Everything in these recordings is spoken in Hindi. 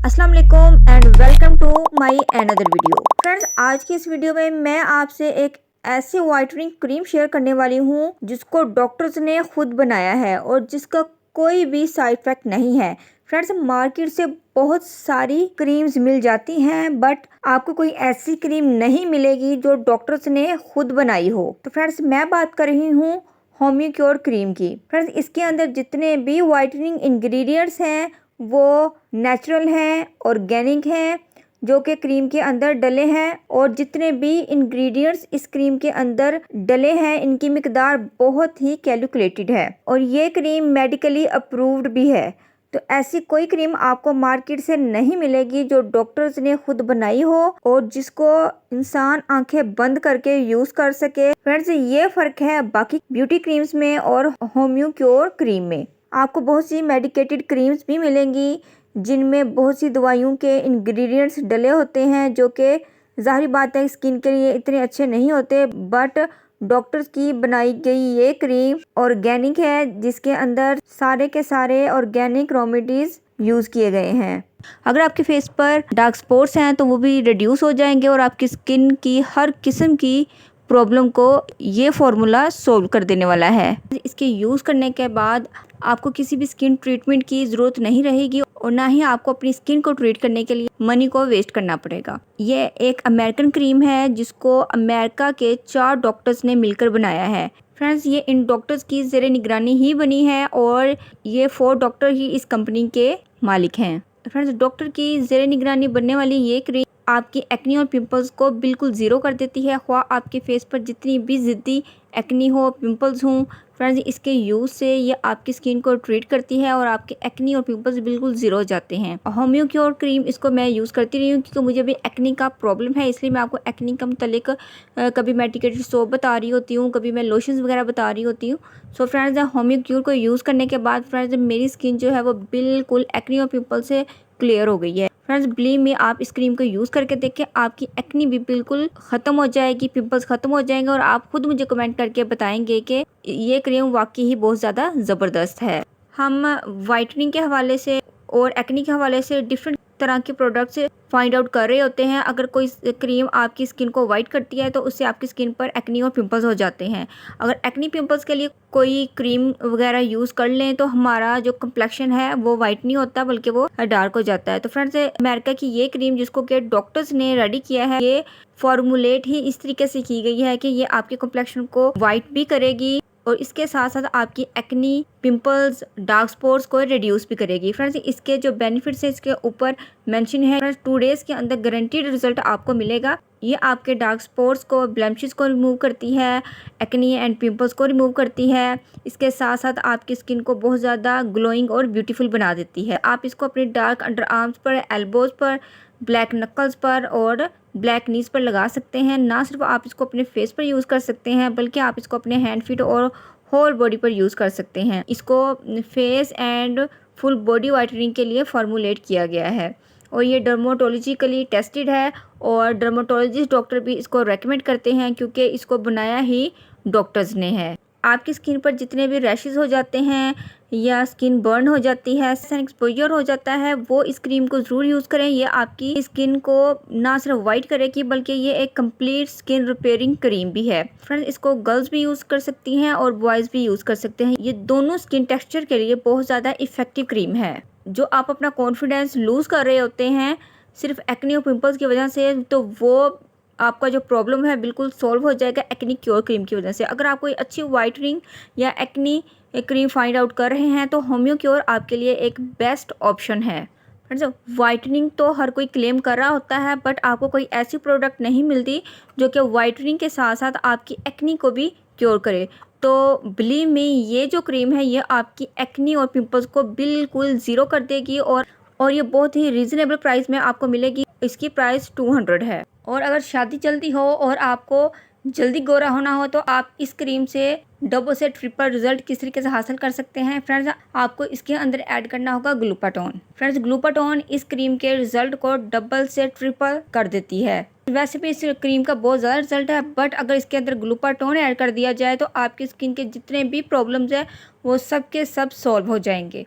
अस्सलाम वालेकुम and welcome to my another video. Friends, आज की इस वीडियो में मैं आपसे एक ऐसी वाइटनिंग क्रीम शेयर करने वाली हूँ जिसको डॉक्टर्स ने खुद बनाया है और जिसका कोई भी साइड इफेक्ट नहीं है। फ्रेंड्स, मार्केट से बहुत सारी क्रीम्स मिल जाती हैं बट आपको कोई ऐसी क्रीम नहीं मिलेगी जो डॉक्टर्स ने खुद बनाई हो। तो फ्रेंड्स, मैं बात कर रही हूँ होम्यो क्योर क्रीम की। फ्रेंड्स, इसके अंदर जितने भी वाइटनिंग इंग्रेडिएंट्स हैं वो नेचुरल हैं, ऑर्गेनिक हैं, जो कि क्रीम के अंदर डले हैं। और जितने भी इंग्रेडिएंट्स इस क्रीम के अंदर डले हैं इनकी मिकदार बहुत ही कैलकुलेटेड है और ये क्रीम मेडिकली अप्रूव्ड भी है। तो ऐसी कोई क्रीम आपको मार्केट से नहीं मिलेगी जो डॉक्टर्स ने खुद बनाई हो और जिसको इंसान आंखें बंद करके यूज कर सके। फ्रेंड्स, ये फर्क है बाकी ब्यूटी क्रीम्स में और होम्यो क्योर क्रीम में। आपको बहुत सी मेडिकेटेड क्रीम्स भी मिलेंगी जिनमें बहुत सी दवाइयों के इंग्रेडिएंट्स डले होते हैं जो कि ज़ाहिर बात है स्किन के लिए इतने अच्छे नहीं होते, बट डॉक्टर्स की बनाई गई ये क्रीम ऑर्गेनिक है जिसके अंदर सारे के सारे ऑर्गेनिक रेमेडीज यूज़ किए गए हैं। अगर आपके फेस पर डार्क स्पॉट्स हैं तो वो भी रिड्यूस हो जाएंगे और आपकी स्किन की हर किस्म की प्रॉब्लम को ये फॉर्मूला सोल्व कर देने वाला है। इसके यूज़ करने के बाद आपको किसी भी स्किन ट्रीटमेंट की ज़रूरत नहीं रहेगी और ना ही आपको अपनी स्किन को ट्रीट करने के लिए मनी को वेस्ट करना पड़ेगा। ये एक अमेरिकन क्रीम है जिसको अमेरिका के 4 डॉक्टर्स ने मिलकर बनाया है। फ्रेंड्स, ये इन डॉक्टर्स की ज़ेरे निगरानी ही बनी है और ये 4 डॉक्टर ही इस कंपनी के मालिक हैं। फ्रेंड्स, डॉक्टर की ज़ेरे निगरानी बनने वाली ये क्रीम आपकी एक्नी और पिंपल्स को बिल्कुल ज़ीरो कर देती है, ख्वाह आपके फेस पर जितनी भी ज़िद्दी एक्नी हो, पिंपल्स हों। फ्रेंड्स, इसके यूज़ से ये आपकी स्किन को ट्रीट करती है और आपके एक्नी और पिंपल्स बिल्कुल ज़ीरो हो जाते हैं। होम्यो क्योर क्रीम इसको मैं यूज़ करती रही हूँ क्योंकि मुझे भी एक्नी का प्रॉब्लम है, इसलिए मैं आपको एक्नी का मुतल्लिक कभी मेडिकेटेड सोप बता रही होती हूँ, कभी मैं लोशंस वगैरह बता रही होती हूँ। सो फ्रेंड्स, होम्यो क्योर को यूज़ करने के बाद फ्रेंड्स मेरी स्किन जो है वो बिल्कुल एक्नी और पिंपल से क्लियर हो गई है। फ्रेंड्स, बिलीव मी, आप इस क्रीम को यूज़ करके देखें, आपकी एक्नी भी बिल्कुल ख़त्म हो जाएगी, पिंपल्स ख़त्म हो जाएंगे और आप खुद मुझे कमेंट करके बताएंगे कि ये क्रीम वाकई ही बहुत ज़्यादा ज़बरदस्त है। हम वाइटनिंग के हवाले से और एक्नी के हवाले से डिफरेंट तरह के प्रोडक्ट्स फाइंड आउट कर रहे होते हैं। अगर कोई क्रीम आपकी स्किन को वाइट करती है तो उससे आपकी स्किन पर एक्नी और पिंपल्स हो जाते हैं। अगर एक्नी पिंपल्स के लिए कोई क्रीम वगैरह यूज़ कर लें तो हमारा जो कम्प्लेक्शन है वो वाइट नहीं होता बल्कि वो डार्क हो जाता है। तो फ्रेंड्स, अमेरिका की ये क्रीम जिसको कि डॉक्टर्स ने रेडी किया है, ये फॉर्मुलेट ही इस तरीके से की गई है कि ये आपके कम्प्लेक्शन को वाइट भी करेगी और इसके साथ साथ आपकी एक्नी, पिंपल्स, डार्क स्पॉट्स को रिड्यूस भी करेगी। फ्रेंड्स, इसके जो बेनिफिट्स है इसके ऊपर मेंशन है। फ्रेंड्स, 2 डेज के अंदर गारंटीड रिजल्ट आपको मिलेगा। ये आपके डार्क स्पॉट्स को, ब्लेमिशेस को रिमूव करती है, एक्नी एंड पिंपल्स को रिमूव करती है। इसके साथ साथ आपकी स्किन को बहुत ज़्यादा ग्लोइंग और ब्यूटीफुल बना देती है। आप इसको अपने डार्क अंडर आर्म्स पर, एल्बोज पर, ब्लैक नकल्स पर और ब्लैक नीज पर लगा सकते हैं। ना सिर्फ आप इसको अपने फेस पर यूज़ कर सकते हैं बल्कि आप इसको अपने हैंड, फीट और होल बॉडी पर यूज़ कर सकते हैं। इसको face and full body whitening के लिए फॉर्मुलेट किया गया है और ये डर्माटोलॉजिकली टेस्टेड है और डर्माटोलॉजिस्ट डॉक्टर भी इसको रेकमेंड करते हैं क्योंकि इसको बनाया ही डॉक्टर्स ने है। आपकी स्किन पर जितने भी रैशेस हो जाते हैं या स्किन बर्न हो जाती है, सन एक्सपोजर हो जाता है, वो इस क्रीम को ज़रूर यूज़ करें। ये आपकी स्किन को ना सिर्फ वाइट करेगी बल्कि ये एक कंप्लीट स्किन रिपेयरिंग क्रीम भी है। फ्रेंड्स, इसको गर्ल्स भी यूज़ कर सकती हैं और बॉयज़ भी यूज़ कर सकते हैं। ये दोनों स्किन टेक्सचर के लिए बहुत ज़्यादा इफ़ेक्टिव क्रीम है। जो आप अपना कॉन्फिडेंस लूज़ कर रहे होते हैं सिर्फ एक्नी और पिंपल्स की वजह से, तो वो आपका जो प्रॉब्लम है बिल्कुल सॉल्व हो जाएगा एक्नी क्योर क्रीम की वजह से। अगर आप कोई अच्छी वाइटनिंग या एक्नी क्रीम फाइंड आउट कर रहे हैं तो होम्यो क्योर आपके लिए एक बेस्ट ऑप्शन है। फ्रेंड्स, वाइटनिंग तो हर कोई क्लेम कर रहा होता है बट आपको कोई ऐसी प्रोडक्ट नहीं मिलती जो कि वाइटनिंग के साथ साथ आपकी एक्नी को भी क्योर करे। तो बिलीव मी, ये जो क्रीम है ये आपकी एक्नी और पिंपल्स को बिल्कुल ज़ीरो कर देगी और ये बहुत ही रीज़नेबल प्राइस में आपको मिलेगी। इसकी प्राइस 200 है और अगर शादी जल्दी हो और आपको जल्दी गोरा होना हो तो आप इस क्रीम से डबल से ट्रिपल रिजल्ट किस तरीके से हासिल कर सकते हैं। फ्रेंड्स, आपको इसके अंदर ऐड करना होगा ग्लूटाथोन। फ्रेंड्स, ग्लूटाथोन इस क्रीम के रिजल्ट को डबल से ट्रिपल कर देती है। वैसे भी इस क्रीम का बहुत ज़्यादा रिजल्ट है बट अगर इसके अंदर ग्लूटाथोन ऐड कर दिया जाए तो आपकी स्किन के जितने भी प्रॉब्लम्स हैं वो सब के सब सॉल्व हो जाएंगे।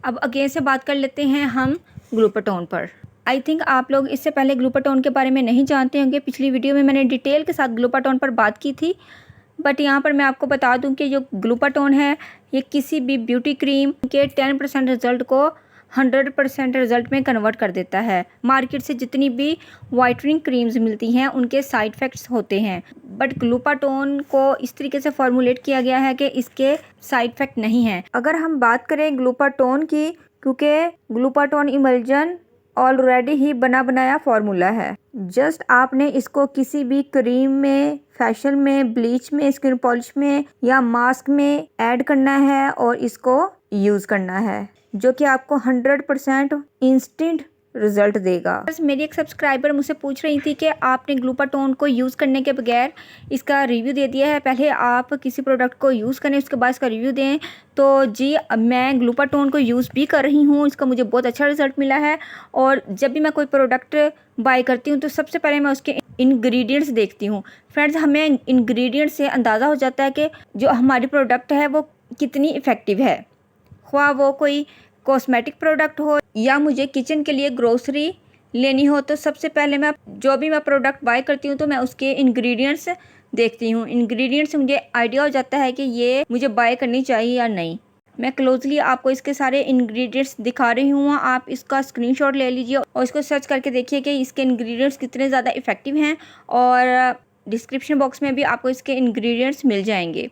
अब अगेन से बात कर लेते हैं हम ग्लूटाथोन पर। आई थिंक आप लोग इससे पहले ग्लूटाथोन के बारे में नहीं जानते होंगे। पिछली वीडियो में मैंने डिटेल के साथ ग्लूटाथोन पर बात की थी, बट यहाँ पर मैं आपको बता दूं कि जो ग्लूटाथोन है ये किसी भी ब्यूटी क्रीम के 10% रिजल्ट को 100% रिजल्ट में कन्वर्ट कर देता है। मार्केट से जितनी भी वाइटनिंग क्रीम्स मिलती हैं उनके साइड इफ़ेक्ट्स होते हैं, बट ग्लूटाथोन को इस तरीके से फॉर्मुलेट किया गया है कि इसके साइड इफ़ेक्ट नहीं हैं। अगर हम बात करें ग्लूटाथोन की, क्योंकि ग्लूटाथोन इमल्जन ऑलरेडी ही बना बनाया फार्मूला है, जस्ट आपने इसको किसी भी क्रीम में, फैशियल में, ब्लीच में, स्किन पॉलिश में या मास्क में ऐड करना है और इसको यूज़ करना है, जो कि आपको 100% इंस्टेंट रिजल्ट देगा। बस मेरी एक सब्सक्राइबर मुझसे पूछ रही थी कि आपने ग्लूटाथोन को यूज़ करने के बगैर इसका रिव्यू दे दिया है, पहले आप किसी प्रोडक्ट को यूज़ करें उसके बाद इसका रिव्यू दें। तो जी, मैं ग्लूटाथोन को यूज़ भी कर रही हूँ, इसका मुझे बहुत अच्छा रिजल्ट मिला है। और जब भी मैं कोई प्रोडक्ट बाय करती हूँ तो सबसे पहले मैं उसके इंग्रेडिएंट्स देखती हूँ। फ्रेंड्स, हमें इंग्रेडिएंट्स से अंदाज़ा हो जाता है कि जो हमारी प्रोडक्ट है वो कितनी इफ़ेक्टिव है, ख्वाह वो कोई कॉस्मेटिक प्रोडक्ट हो या मुझे किचन के लिए ग्रोसरी लेनी हो। तो सबसे पहले मैं जो भी मैं प्रोडक्ट बाय करती हूँ तो मैं उसके इंग्रेडिएंट्स देखती हूँ। इंग्रेडिएंट्स से मुझे आइडिया हो जाता है कि ये मुझे बाय करनी चाहिए या नहीं। मैं क्लोजली आपको इसके सारे इंग्रेडिएंट्स दिखा रही हूँ, आप इसका स्क्रीनशॉट ले लीजिए और इसको सर्च करके देखिए कि इसके इंग्रेडिएंट्स कितने ज़्यादा इफ़ेक्टिव हैं, और डिस्क्रिप्शन बॉक्स में भी आपको इसके इंग्रेडिएंट्स मिल जाएंगे।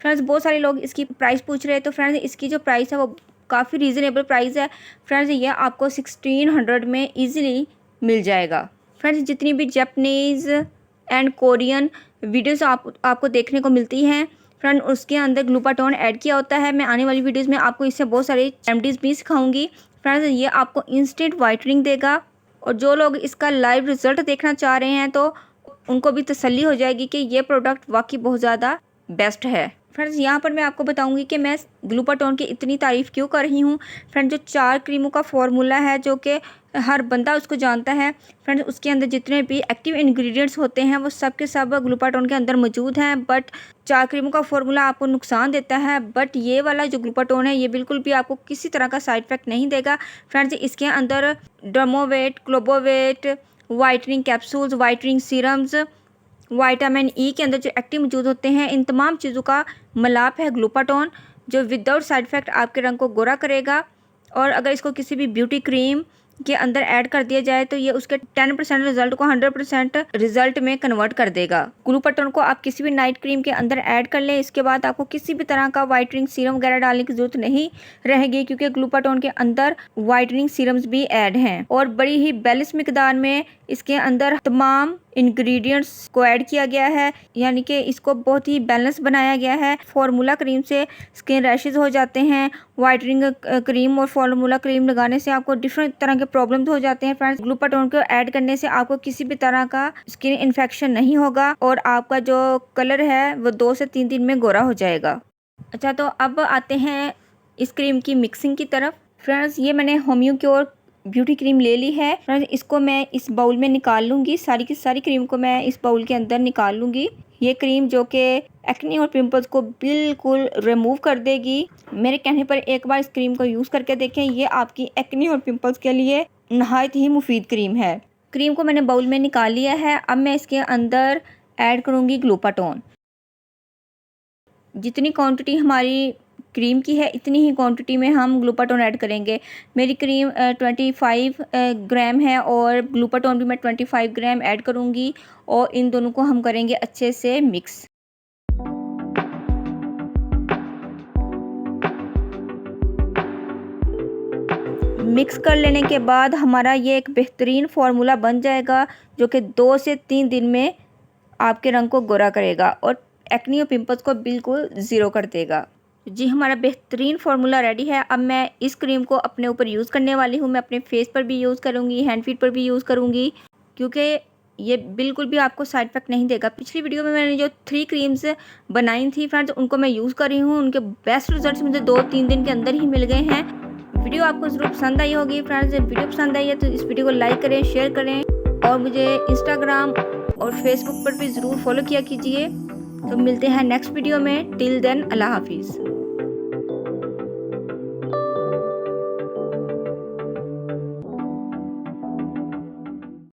फ्रेंड्स, बहुत सारे लोग इसकी प्राइस पूछ रहे हैं, तो फ्रेंड्स इसकी जो प्राइस है वो काफ़ी रीज़नेबल प्राइस है। फ्रेंड्स, ये आपको 1600 में ईज़िली मिल जाएगा। फ्रेंड्स, जितनी भी जापानीज़ एंड कोरियन वीडियोस आपको देखने को मिलती हैं, फ्रेंड उसके अंदर ग्लूटाथोन ऐड किया होता है। मैं आने वाली वीडियोस में आपको इससे बहुत सारे रेमेडीज़ भी सिखाऊंगी। फ्रेंड्स, ये आपको इंस्टेंट वाइटनिंग देगा, और जो लोग इसका लाइव रिज़ल्ट देखना चाह रहे हैं तो उनको भी तसल्ली हो जाएगी कि ये प्रोडक्ट वाकई बहुत ज़्यादा बेस्ट है। फ्रेंड्स, यहाँ पर मैं आपको बताऊंगी कि मैं ग्लूटाथोन की इतनी तारीफ़ क्यों कर रही हूँ। फ्रेंड्स, जो 4 क्रीमों का फॉर्मूला है जो कि हर बंदा उसको जानता है, फ्रेंड्स उसके अंदर जितने भी एक्टिव इंग्रेडिएंट्स होते हैं वो सब के सब ग्लूटाथोन के अंदर मौजूद हैं। बट 4 क्रीमों का फॉर्मूला आपको नुकसान देता है, बट ये वाला जो ग्लूटाथोन है ये बिल्कुल भी आपको किसी तरह का साइड इफ़ेक्ट नहीं देगा। फ्रेंड्स, इसके अंदर Dermovate, Clobevate, whitening capsules, whitening serums, vitamin E के अंदर जो एक्टिव मौजूद होते हैं, इन तमाम चीज़ों का मिलाप है ग्लूटाथोन, जो विदाउट साइड इफ़ेक्ट आपके रंग को गोरा करेगा। और अगर इसको किसी भी ब्यूटी क्रीम के अंदर ऐड कर दिया जाए तो ये उसके 10% रिजल्ट को 100% रिजल्ट में कन्वर्ट कर देगा। ग्लूटाथोन को आप किसी भी नाइट क्रीम के अंदर ऐड कर लें, इसके बाद आपको किसी भी तरह का वाइटनिंग सीरम वगैरह डालने की जरूरत नहीं रहेगी, क्योंकि ग्लूटाथोन के अंदर वाइटनिंग सीरम्स भी ऐड हैं और बड़ी ही बैलेंस मिकदार में इसके अंदर तमाम इंग्रेडिएंट्स को ऐड किया गया है, यानी कि इसको बहुत ही बैलेंस बनाया गया है। फार्मूला क्रीम से स्किन रैशेज हो जाते हैं, वाइटनिंग क्रीम और फार्मूला क्रीम लगाने से आपको डिफरेंट तरह के प्रॉब्लम्स हो जाते हैं। फ्रेंड्स, ग्लूटाथोन को ऐड करने से आपको किसी भी तरह का स्किन इन्फेक्शन नहीं होगा और आपका जो कलर है वो 2 से 3 दिन में गोरा हो जाएगा। अच्छा, तो अब आते हैं इस क्रीम की मिक्सिंग की तरफ। फ्रेंड्स, ये मैंने होम्योक्योर ब्यूटी क्रीम ले ली है। फ्रेंड्स, इसको मैं इस बाउल में निकाल लूँगी, सारी की सारी क्रीम को मैं इस बाउल के अंदर निकाल लूँगी। ये क्रीम जो कि एक्ने और पिंपल्स को बिल्कुल रिमूव कर देगी। मेरे कहने पर एक बार इस क्रीम को यूज़ करके देखें, ये आपकी एक्ने और पिंपल्स के लिए नहायत ही मुफीद क्रीम है। क्रीम को मैंने बाउल में निकाल लिया है। अब मैं इसके अंदर ऐड करूँगी ग्लूटाथोन। जितनी क्वांटिटी हमारी क्रीम की है इतनी ही क्वांटिटी में हम ग्लूटाथोन ऐड करेंगे। मेरी क्रीम 25 ग्राम है और ग्लूटाथोन भी मैं 25 ग्राम ऐड करूँगी और इन दोनों को हम करेंगे अच्छे से मिक्स। मिक्स कर लेने के बाद हमारा ये एक बेहतरीन फार्मूला बन जाएगा जो कि 2 से 3 दिन में आपके रंग को गोरा करेगा और एक्ने और पिंपल्स को बिल्कुल ज़ीरो कर देगा। जी, हमारा बेहतरीन फार्मूला रेडी है। अब मैं इस क्रीम को अपने ऊपर यूज़ करने वाली हूँ। मैं अपने फेस पर भी यूज़ करूँगी, हैंड फीट पर भी यूज़ करूँगी, क्योंकि ये बिल्कुल भी आपको साइड इफेक्ट नहीं देगा। पिछली वीडियो में मैंने जो 3 क्रीम्स बनाई थी फ्रेंड्स, उनको मैं यूज़ कर रही हूँ। उनके बेस्ट रिजल्ट्स मुझे 2-3 दिन के अंदर ही मिल गए हैं। वीडियो आपको ज़रूर पसंद आई होगी फ्रेंड्स। वीडियो पसंद आई है तो इस वीडियो को लाइक करें, शेयर करें और मुझे इंस्टाग्राम और फेसबुक पर भी ज़रूर फॉलो किया कीजिए। तो मिलते हैं नेक्स्ट वीडियो में। टिल देन, अल्लाह हाफिज़।